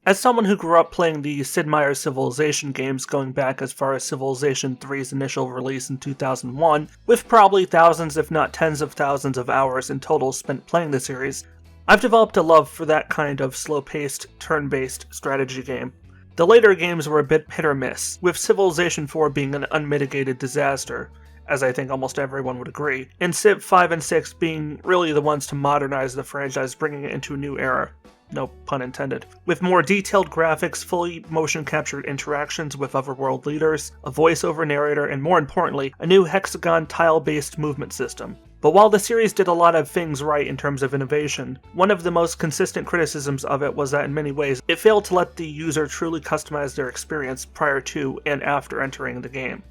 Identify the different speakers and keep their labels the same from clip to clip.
Speaker 1: As someone who grew up playing the Sid Meier's Civilization games going back as far as Civilization 3's initial release in 2001, with probably thousands if not tens of thousands of hours in total spent playing the series, I've developed a love for that kind of slow-paced, turn-based strategy game. The later games were a bit hit or miss, with Civilization 4 being an unmitigated disaster, as I think almost everyone would agree, and Civ 5 and 6 being really the ones to modernize the franchise, bringing it into a new era. No pun intended. With more detailed graphics, fully motion-captured interactions with otherworld leaders, a voiceover narrator, and more importantly, a new hexagon tile-based movement system. But while the series did a lot of things right in terms of innovation, one of the most consistent criticisms of it was that in many ways, it failed to let the user truly customize their experience prior to and after entering the game.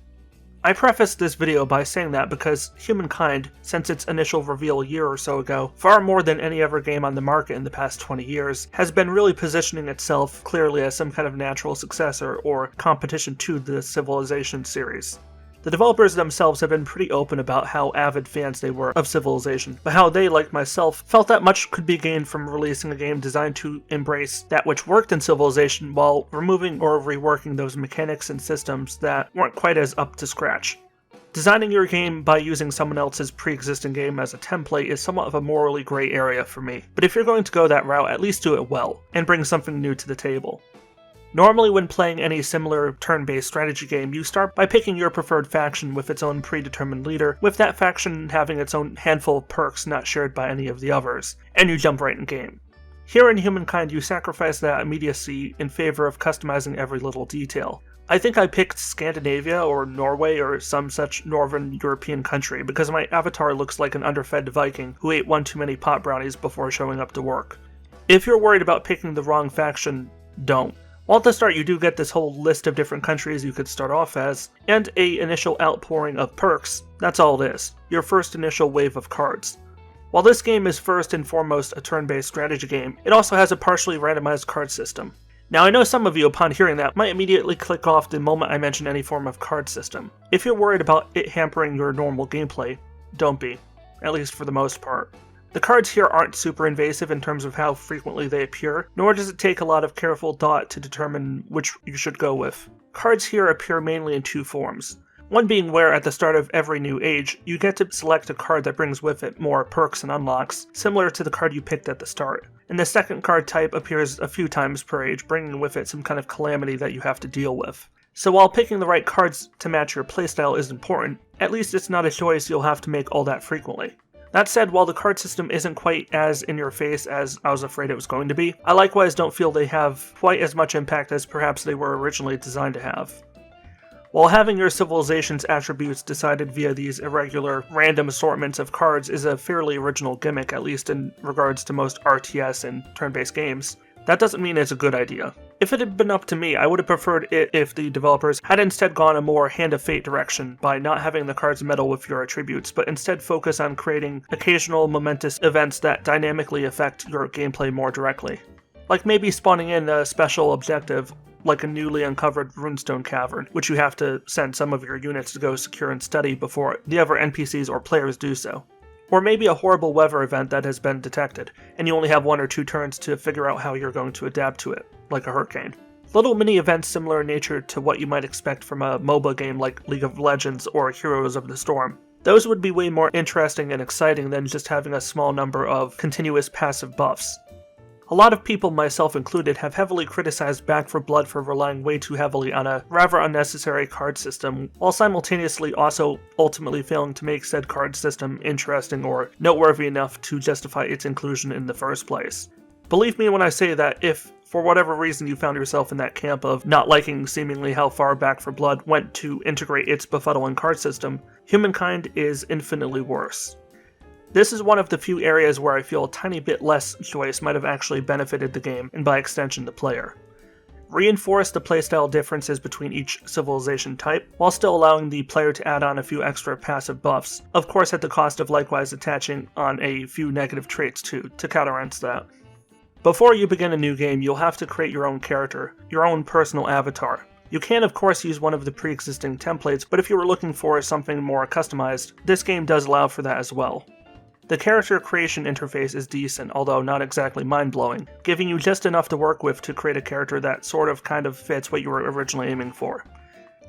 Speaker 1: I prefaced this video by saying that because Humankind, since its initial reveal a year or so ago, far more than any other game on the market in the past 20 years, has been really positioning itself clearly as some kind of natural successor or competition to the Civilization series. The developers themselves have been pretty open about how avid fans they were of Civilization, but how they, like myself, felt that much could be gained from releasing a game designed to embrace that which worked in Civilization while removing or reworking those mechanics and systems that weren't quite as up to scratch. Designing your game by using someone else's pre-existing game as a template is somewhat of a morally gray area for me, but if you're going to go that route, at least do it well, and bring something new to the table. Normally when playing any similar turn-based strategy game, you start by picking your preferred faction with its own predetermined leader, with that faction having its own handful of perks not shared by any of the others, and you jump right in game. Here in Humankind, you sacrifice that immediacy in favor of customizing every little detail. I think I picked Scandinavia or Norway or some such northern European country because my avatar looks like an underfed Viking who ate one too many pot brownies before showing up to work. If you're worried about picking the wrong faction, don't. While at the start you do get this whole list of different countries you could start off as, and a initial outpouring of perks, that's all it is, your first initial wave of cards. While this game is first and foremost a turn-based strategy game, it also has a partially randomized card system. Now I know some of you upon hearing that might immediately click off the moment I mention any form of card system. If you're worried about it hampering your normal gameplay, don't be, at least for the most part. The cards here aren't super invasive in terms of how frequently they appear, nor does it take a lot of careful thought to determine which you should go with. Cards here appear mainly in two forms. One being where at the start of every new age, you get to select a card that brings with it more perks and unlocks, similar to the card you picked at the start. And the second card type appears a few times per age, bringing with it some kind of calamity that you have to deal with. So while picking the right cards to match your playstyle is important, at least it's not a choice you'll have to make all that frequently. That said, while the card system isn't quite as in your face as I was afraid it was going to be, I likewise don't feel they have quite as much impact as perhaps they were originally designed to have. While having your civilization's attributes decided via these irregular, random assortments of cards is a fairly original gimmick, at least in regards to most RTS and turn-based games, that doesn't mean it's a good idea. If it had been up to me, I would have preferred it if the developers had instead gone a more Hand of Fate direction by not having the cards meddle with your attributes, but instead focus on creating occasional momentous events that dynamically affect your gameplay more directly. Like maybe spawning in a special objective, like a newly uncovered runestone cavern, which you have to send some of your units to go secure and study before the other NPCs or players do so. Or maybe a horrible weather event that has been detected, and you only have 1 or 2 turns to figure out how you're going to adapt to it, like a hurricane. Little mini-events similar in nature to what you might expect from a MOBA game like League of Legends or Heroes of the Storm. Those would be way more interesting and exciting than just having a small number of continuous passive buffs. A lot of people, myself included, have heavily criticized Back 4 Blood for relying way too heavily on a rather unnecessary card system, while simultaneously also ultimately failing to make said card system interesting or noteworthy enough to justify its inclusion in the first place. Believe me when I say that if, for whatever reason you found yourself in that camp of not liking seemingly how far Back 4 Blood went to integrate its befuddling card system, Humankind is infinitely worse. This is one of the few areas where I feel a tiny bit less choice might have actually benefited the game, and by extension the player. Reinforce the playstyle differences between each civilization type, while still allowing the player to add on a few extra passive buffs, of course at the cost of likewise attaching on a few negative traits too, to counterbalance that. Before you begin a new game, you'll have to create your own character, your own personal avatar. You can of course use one of the pre-existing templates, but if you were looking for something more customized, this game does allow for that as well. The character creation interface is decent, although not exactly mind-blowing, giving you just enough to work with to create a character that sort of kind of fits what you were originally aiming for.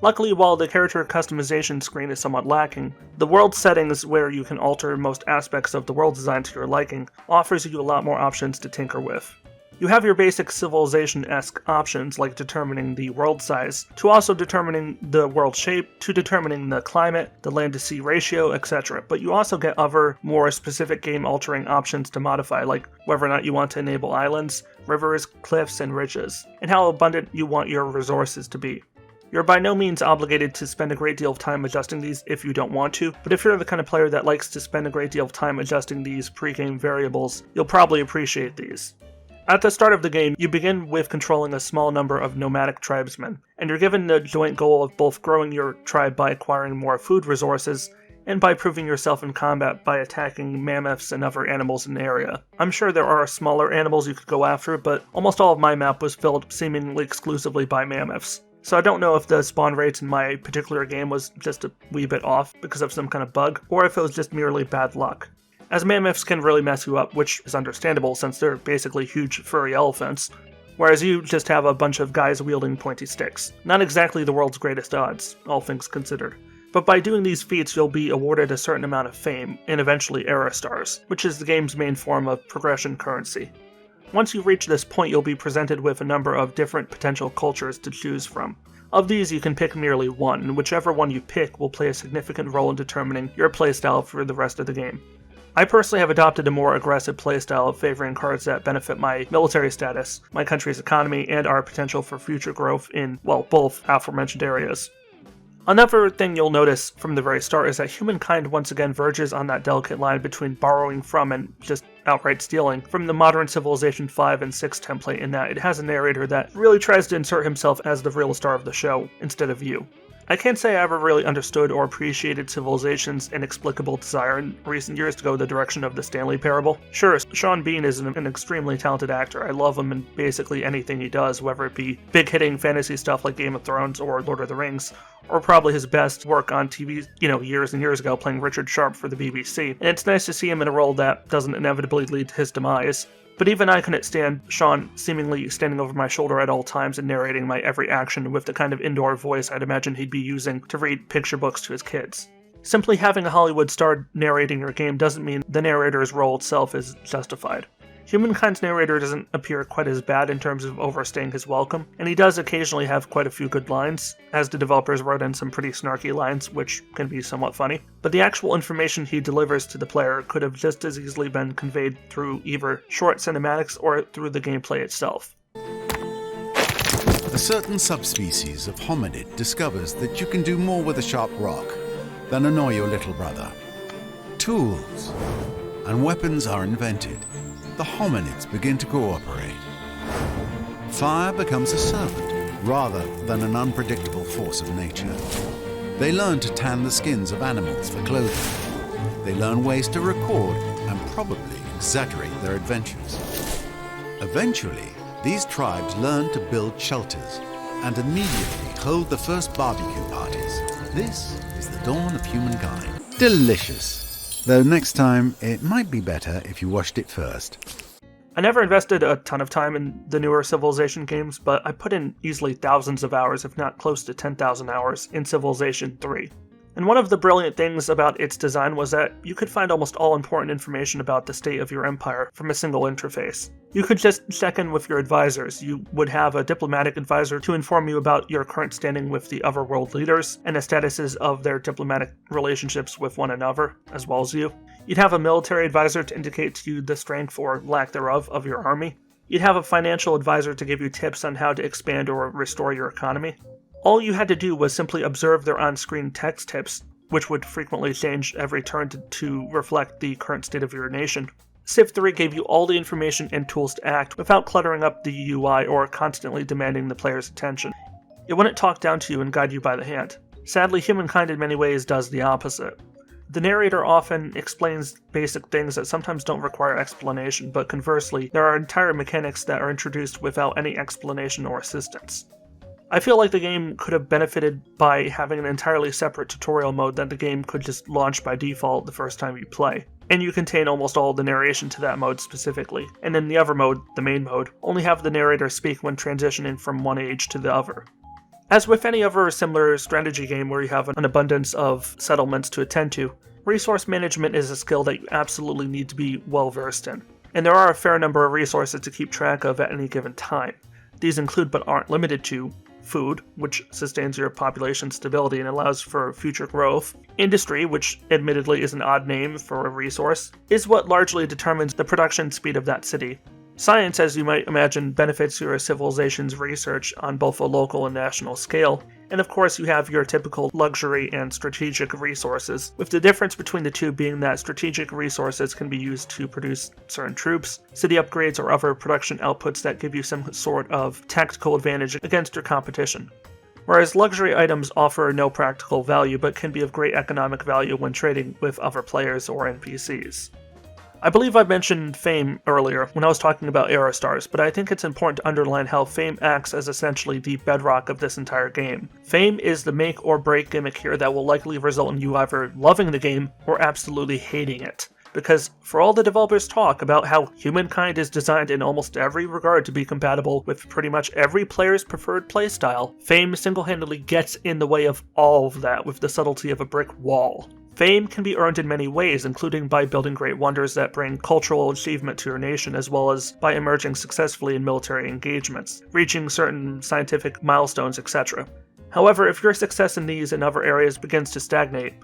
Speaker 1: Luckily, while the character customization screen is somewhat lacking, the world settings, where you can alter most aspects of the world design to your liking, offers you a lot more options to tinker with. You have your basic Civilization-esque options like determining the world size, to also determining the world shape, to determining the climate, the land-to-sea ratio, etc. But you also get other, more specific game-altering options to modify, like whether or not you want to enable islands, rivers, cliffs, and ridges, and how abundant you want your resources to be. You're by no means obligated to spend a great deal of time adjusting these if you don't want to, but if you're the kind of player that likes to spend a great deal of time adjusting these pre-game variables, you'll probably appreciate these. At the start of the game, you begin with controlling a small number of nomadic tribesmen, and you're given the joint goal of both growing your tribe by acquiring more food resources, and by proving yourself in combat by attacking mammoths and other animals in the area. I'm sure there are smaller animals you could go after, but almost all of my map was filled seemingly exclusively by mammoths. So I don't know if the spawn rates in my particular game was just a wee bit off because of some kind of bug, or if it was just merely bad luck, as mammoths can really mess you up, which is understandable since they're basically huge furry elephants, whereas you just have a bunch of guys wielding pointy sticks. Not exactly the world's greatest odds, all things considered. But by doing these feats, you'll be awarded a certain amount of fame, and eventually era stars, which is the game's main form of progression currency. Once you reach this point, you'll be presented with a number of different potential cultures to choose from. Of these, you can pick merely one, and whichever one you pick will play a significant role in determining your playstyle for the rest of the game. I personally have adopted a more aggressive playstyle of favoring cards that benefit my military status, my country's economy, and our potential for future growth in, well, both aforementioned areas. Another thing you'll notice from the very start is that Humankind once again verges on that delicate line between borrowing from and just outright stealing from the modern Civilization 5 and 6 template, in that it has a narrator that really tries to insert himself as the real star of the show, instead of you. I can't say I ever really understood or appreciated Civilization's inexplicable desire in recent years to go the direction of the Stanley Parable. Sure, Sean Bean is an extremely talented actor. I love him in basically anything he does, whether it be big-hitting fantasy stuff like Game of Thrones or Lord of the Rings, or probably his best work on TV, years and years ago, playing Richard Sharp for the BBC. And it's nice to see him in a role that doesn't inevitably lead to his demise. But even I couldn't stand Sean seemingly standing over my shoulder at all times and narrating my every action with the kind of indoor voice I'd imagine he'd be using to read picture books to his kids. Simply having a Hollywood star narrating your game doesn't mean the narrator's role itself is justified. Humankind's narrator doesn't appear quite as bad in terms of overstaying his welcome, and he does occasionally have quite a few good lines, as the developers wrote in some pretty snarky lines, which can be somewhat funny. But the actual information he delivers to the player could have just as easily been conveyed through either short cinematics or through the gameplay itself.
Speaker 2: A certain subspecies of hominid discovers that you can do more with a sharp rock than annoy your little brother. Tools and weapons are invented. The hominids begin to cooperate. Fire becomes a servant rather than an unpredictable force of nature. They learn to tan the skins of animals for clothing. They learn ways to record and probably exaggerate their adventures. Eventually, these tribes learn to build shelters and immediately hold the first barbecue parties. This is the dawn of humankind. Delicious. Though next time, it might be better if you washed it first.
Speaker 1: I never invested a ton of time in the newer Civilization games, but I put in easily thousands of hours, if not close to 10,000 hours, in Civilization 3. And one of the brilliant things about its design was that you could find almost all important information about the state of your empire from a single interface. You could just check in with your advisors. You would have a diplomatic advisor to inform you about your current standing with the other world leaders and the statuses of their diplomatic relationships with one another, as well as you. You'd have a military advisor to indicate to you the strength or lack thereof of your army. You'd have a financial advisor to give you tips on how to expand or restore your economy. All you had to do was simply observe their on-screen text tips, which would frequently change every turn to reflect the current state of your nation. Civ 3 gave you all the information and tools to act without cluttering up the UI or constantly demanding the player's attention. It wouldn't talk down to you and guide you by the hand. Sadly, Humankind in many ways does the opposite. The narrator often explains basic things that sometimes don't require explanation, but conversely, there are entire mechanics that are introduced without any explanation or assistance. I feel like the game could have benefited by having an entirely separate tutorial mode that the game could just launch by default the first time you play. and you contain almost all the narration to that mode specifically, and in the other mode, the main mode, only have the narrator speak when transitioning from one age to the other. As with any other similar strategy game where you have an abundance of settlements to attend to, resource management is a skill that you absolutely need to be well versed in, and there are a fair number of resources to keep track of at any given time. These include but aren't limited to food, which sustains your population stability and allows for future growth. Industry, which admittedly is an odd name for a resource, is what largely determines the production speed of that city. Science, as you might imagine, benefits your civilization's research on both a local and national scale. And of course you have your typical luxury and strategic resources, with the difference between the two being that strategic resources can be used to produce certain troops, city upgrades, or other production outputs that give you some sort of tactical advantage against your competition. Whereas luxury items offer no practical value but can be of great economic value when trading with other players or NPCs. I believe I mentioned fame earlier when I was talking about era stars, but I think it's important to underline how fame acts as essentially the bedrock of this entire game. Fame is the make or break gimmick here that will likely result in you either loving the game or absolutely hating it. Because for all the developers talk about how Humankind is designed in almost every regard to be compatible with pretty much every player's preferred playstyle, fame single-handedly gets in the way of all of that with the subtlety of a brick wall. Fame can be earned in many ways, including by building great wonders that bring cultural achievement to your nation, as well as by emerging successfully in military engagements, reaching certain scientific milestones, etc. However, if your success in these and other areas begins to stagnate,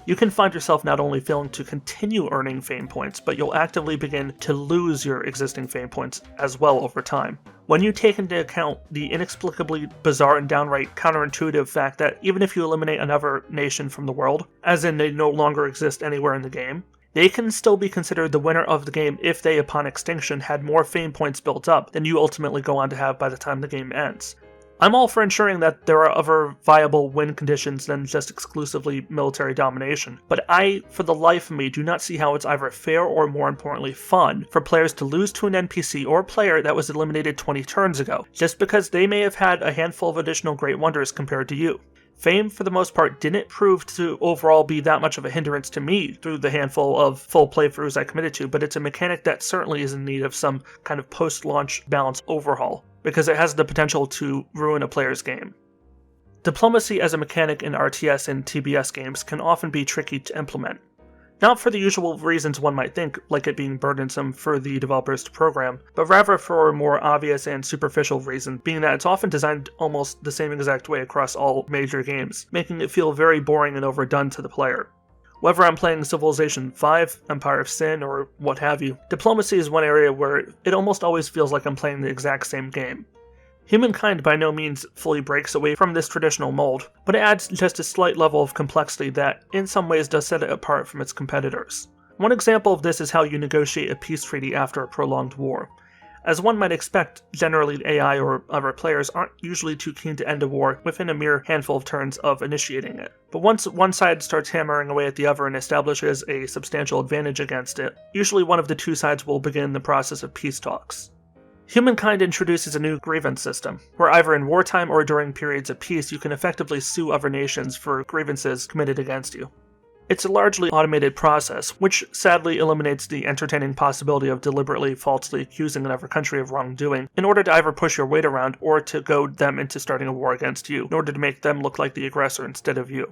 Speaker 1: you can find yourself not only failing to continue earning fame points, but you'll actively begin to lose your existing fame points as well over time. When you take into account the inexplicably bizarre and downright counterintuitive fact that even if you eliminate another nation from the world, as in they no longer exist anywhere in the game, they can still be considered the winner of the game if they, upon extinction, had more fame points built up than you ultimately go on to have by the time the game ends. I'm all for ensuring that there are other viable win conditions than just exclusively military domination, but I, for the life of me, do not see how it's either fair or, more importantly, fun for players to lose to an NPC or player that was eliminated 20 turns ago, just because they may have had a handful of additional great wonders compared to you. Fame, for the most part, didn't prove to overall be that much of a hindrance to me through the handful of full playthroughs I committed to, but it's a mechanic that certainly is in need of some kind of post-launch balance overhaul, because it has the potential to ruin a player's game. Diplomacy as a mechanic in RTS and TBS games can often be tricky to implement. Not for the usual reasons one might think, like it being burdensome for the developers to program, but rather for a more obvious and superficial reason, being that it's often designed almost the same exact way across all major games, making it feel very boring and overdone to the player. Whether I'm playing Civilization V, Empire of Sin, or what have you, diplomacy is one area where it almost always feels like I'm playing the exact same game. Humankind by no means fully breaks away from this traditional mold, but it adds just a slight level of complexity that in some ways does set it apart from its competitors. One example of this is how you negotiate a peace treaty after a prolonged war. As one might expect, generally AI or other players aren't usually too keen to end a war within a mere handful of turns of initiating it. But once one side starts hammering away at the other and establishes a substantial advantage against it, usually one of the two sides will begin the process of peace talks. Humankind introduces a new grievance system, where either in wartime or during periods of peace you can effectively sue other nations for grievances committed against you. It's a largely automated process, which sadly eliminates the entertaining possibility of deliberately falsely accusing another country of wrongdoing in order to either push your weight around or to goad them into starting a war against you, in order to make them look like the aggressor instead of you.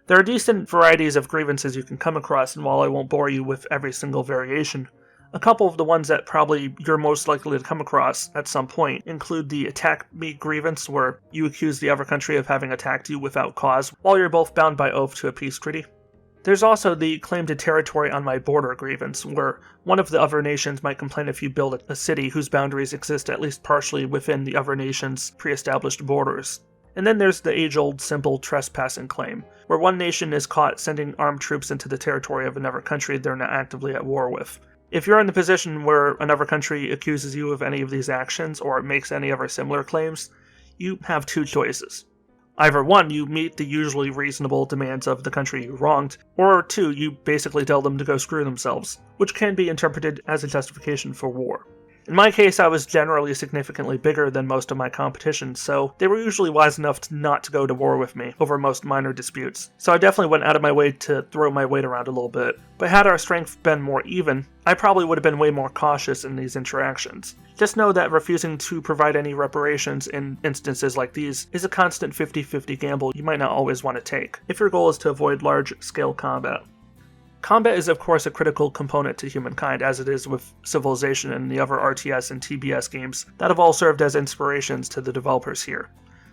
Speaker 1: There are decent varieties of grievances you can come across, and while I won't bore you with every single variation, a couple of the ones that probably you're most likely to come across at some point include the attack me grievance, where you accuse the other country of having attacked you without cause, while you're both bound by oath to a peace treaty. There's also the claim to territory on my border grievance, where one of the other nations might complain if you build a city whose boundaries exist at least partially within the other nation's pre-established borders. And then there's the age-old simple trespassing claim, where one nation is caught sending armed troops into the territory of another country they're not actively at war with. If you're in the position where another country accuses you of any of these actions or makes any other similar claims, you have two choices. Either one, you meet the usually reasonable demands of the country you wronged, or two, you basically tell them to go screw themselves, which can be interpreted as a justification for war. In my case, I was generally significantly bigger than most of my competition, so they were usually wise enough not to go to war with me over most minor disputes. So I definitely went out of my way to throw my weight around a little bit. But had our strength been more even, I probably would have been way more cautious in these interactions. Just know that refusing to provide any reparations in instances like these is a constant 50-50 gamble you might not always want to take, if your goal is to avoid large-scale combat. Combat is of course a critical component to Humankind, as it is with Civilization and the other RTS and TBS games that have all served as inspirations to the developers here.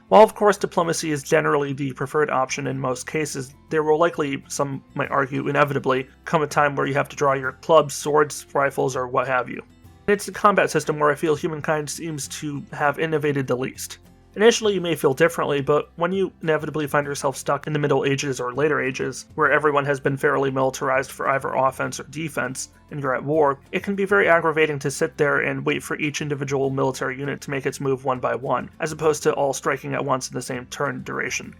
Speaker 1: While of course diplomacy is generally the preferred option in most cases, there will likely, some might argue inevitably, come a time where you have to draw your clubs, swords, rifles, or what have you. It's the combat system where I feel Humankind seems to have innovated the least. Initially you may feel differently, but when you inevitably find yourself stuck in the Middle Ages or later ages, where everyone has been fairly militarized for either offense or defense, and you're at war, it can be very aggravating to sit there and wait for each individual military unit to make its move one by one, as opposed to all striking at once in the same turn duration.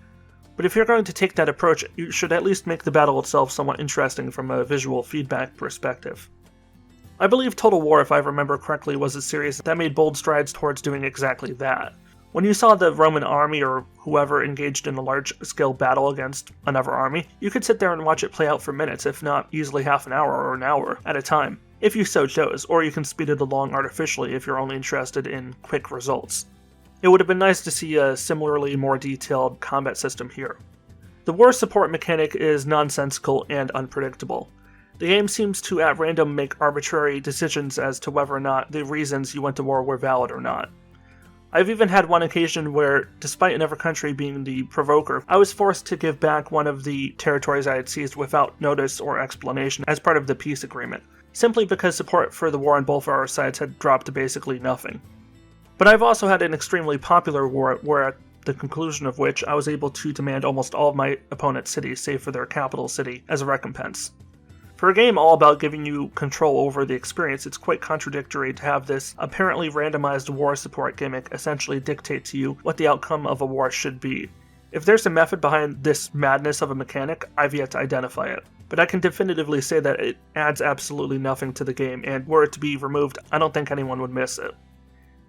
Speaker 1: But if you're going to take that approach, you should at least make the battle itself somewhat interesting from a visual feedback perspective. I believe Total War, if I remember correctly, was a series that made bold strides towards doing exactly that. When you saw the Roman army or whoever engaged in a large-scale battle against another army, you could sit there and watch it play out for minutes, if not easily half an hour or an hour at a time, if you so chose, or you can speed it along artificially if you're only interested in quick results. It would have been nice to see a similarly more detailed combat system here. The war support mechanic is nonsensical and unpredictable. The game seems to at random make arbitrary decisions as to whether or not the reasons you went to war were valid or not. I've even had one occasion where, despite another country being the provoker, I was forced to give back one of the territories I had seized without notice or explanation as part of the peace agreement, simply because support for the war on both our sides had dropped to basically nothing. But I've also had an extremely popular war where at the conclusion of which I was able to demand almost all of my opponent's cities, save for their capital city, as a recompense. For a game all about giving you control over the experience, it's quite contradictory to have this apparently randomized war support gimmick essentially dictate to you what the outcome of a war should be. If there's a method behind this madness of a mechanic, I've yet to identify it. But I can definitively say that it adds absolutely nothing to the game, and were it to be removed, I don't think anyone would miss it.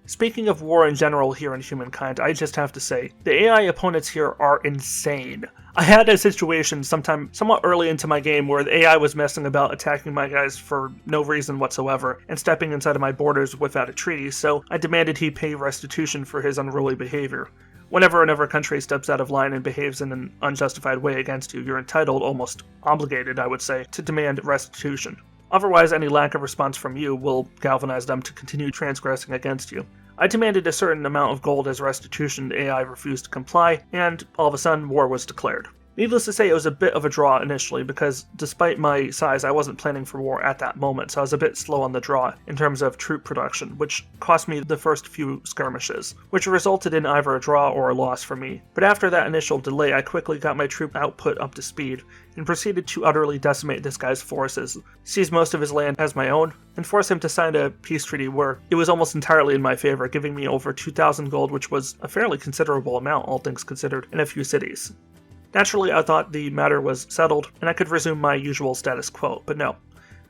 Speaker 1: Speaking of war in general here in Humankind, I just have to say, the AI opponents here are insane. I had a situation somewhat early into my game where the AI was messing about attacking my guys for no reason whatsoever and stepping inside of my borders without a treaty, so I demanded he pay restitution for his unruly behavior. Whenever another country steps out of line and behaves in an unjustified way against you, you're entitled, almost obligated I would say, to demand restitution. Otherwise, any lack of response from you will galvanize them to continue transgressing against you. I demanded a certain amount of gold as restitution, the AI refused to comply, and all of a sudden, war was declared. Needless to say, it was a bit of a draw initially, because despite my size, I wasn't planning for war at that moment, so I was a bit slow on the draw in terms of troop production, which cost me the first few skirmishes, which resulted in either a draw or a loss for me. But after that initial delay, I quickly got my troop output up to speed, and proceeded to utterly decimate this guy's forces, seize most of his land as my own, and force him to sign a peace treaty where it was almost entirely in my favor, giving me over 2,000 gold, which was a fairly considerable amount, all things considered, in a few cities. Naturally, I thought the matter was settled, and I could resume my usual status quo, but no.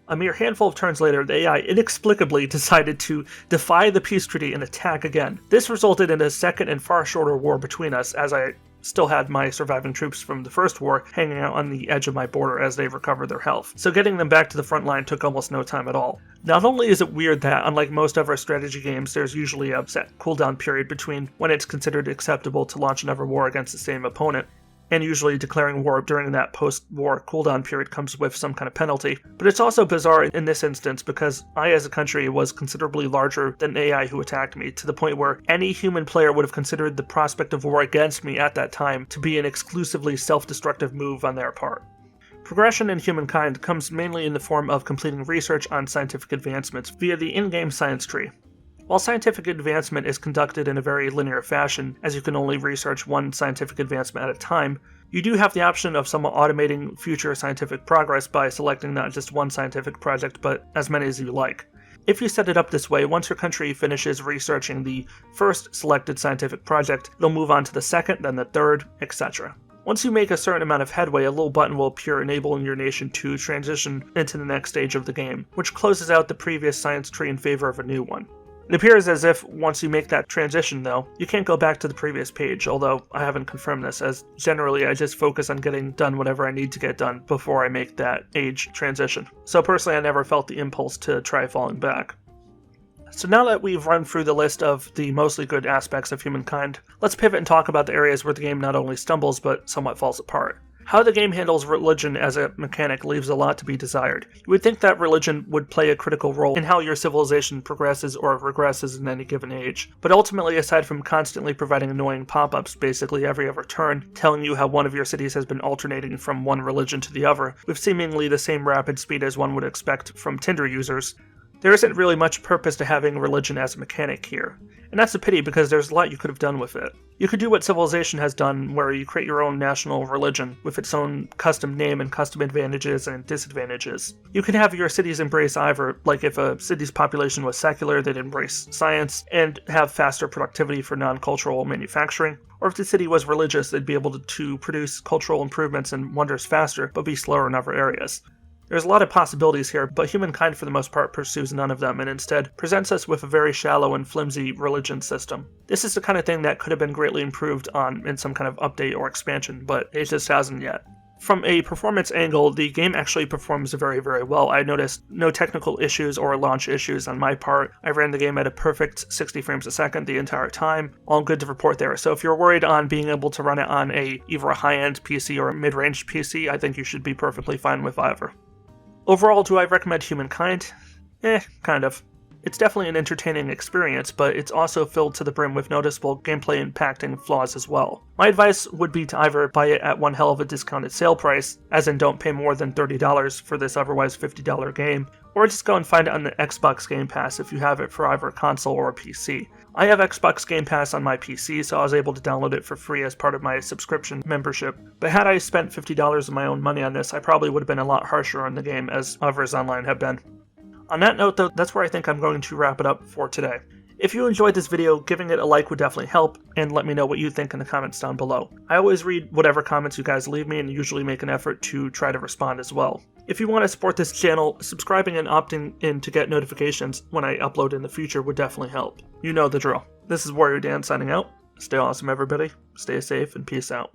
Speaker 1: A mere handful of turns later, the AI inexplicably decided to defy the peace treaty and attack again. This resulted in a second and far shorter war between us, as I still had my surviving troops from the first war hanging out on the edge of my border as they recovered their health, so getting them back to the front line took almost no time at all. Not only is it weird that, unlike most other strategy games, there's usually a set cooldown period between when it's considered acceptable to launch another war against the same opponent, and usually declaring war during that post-war cooldown period comes with some kind of penalty. But it's also bizarre in this instance because I as a country was considerably larger than AI who attacked me, to the point where any human player would have considered the prospect of war against me at that time to be an exclusively self-destructive move on their part. Progression in Humankind comes mainly in the form of completing research on scientific advancements via the in-game science tree. While scientific advancement is conducted in a very linear fashion, as you can only research one scientific advancement at a time, you do have the option of somewhat automating future scientific progress by selecting not just one scientific project, but as many as you like. If you set it up this way, once your country finishes researching the first selected scientific project, they'll move on to the second, then the third, etc. Once you make a certain amount of headway, a little button will appear enabling your nation to transition into the next stage of the game, which closes out the previous science tree in favor of a new one. It appears as if once you make that transition, though, you can't go back to the previous page, although I haven't confirmed this, as generally I just focus on getting done whatever I need to get done before I make that age transition. So personally, I never felt the impulse to try falling back. So now that we've run through the list of the mostly good aspects of Humankind, let's pivot and talk about the areas where the game not only stumbles, but somewhat falls apart. How the game handles religion as a mechanic leaves a lot to be desired. You would think that religion would play a critical role in how your civilization progresses or regresses in any given age, but ultimately, aside from constantly providing annoying pop-ups basically every other turn, telling you how one of your cities has been alternating from one religion to the other, with seemingly the same rapid speed as one would expect from Tinder users, there isn't really much purpose to having religion as a mechanic here. And that's a pity because there's a lot you could have done with it. You could do what Civilization has done, where you create your own national religion with its own custom name and custom advantages and disadvantages. You could have your cities embrace either, like if a city's population was secular, they'd embrace science and have faster productivity for non-cultural manufacturing. Or if the city was religious, they'd be able to produce cultural improvements and wonders faster, but be slower in other areas. There's a lot of possibilities here, but Humankind for the most part pursues none of them and instead presents us with a very shallow and flimsy religion system. This is the kind of thing that could have been greatly improved on in some kind of update or expansion, but it just hasn't yet. From a performance angle, the game actually performs very, very well. I noticed no technical issues or launch issues on my part. I ran the game at a perfect 60 frames a second the entire time. All good to report there. So if you're worried on being able to run it on either a high-end PC or a mid-range PC, I think you should be perfectly fine with either. Overall, do I recommend Humankind? Kind of. It's definitely an entertaining experience, but it's also filled to the brim with noticeable gameplay impacting flaws as well. My advice would be to either buy it at one hell of a discounted sale price, as in don't pay more than $30 for this otherwise $50 game, or just go and find it on the Xbox Game Pass if you have it for either a console or a PC. I have Xbox Game Pass on my PC, so I was able to download it for free as part of my subscription membership. But had I spent $50 of my own money on this, I probably would have been a lot harsher on the game, as others online have been. On that note though, that's where I think I'm going to wrap it up for today. If you enjoyed this video, giving it a like would definitely help, and let me know what you think in the comments down below. I always read whatever comments you guys leave me and usually make an effort to try to respond as well. If you want to support this channel, subscribing and opting in to get notifications when I upload in the future would definitely help. You know the drill. This is WarriorDan signing out. Stay awesome everybody, stay safe, and peace out.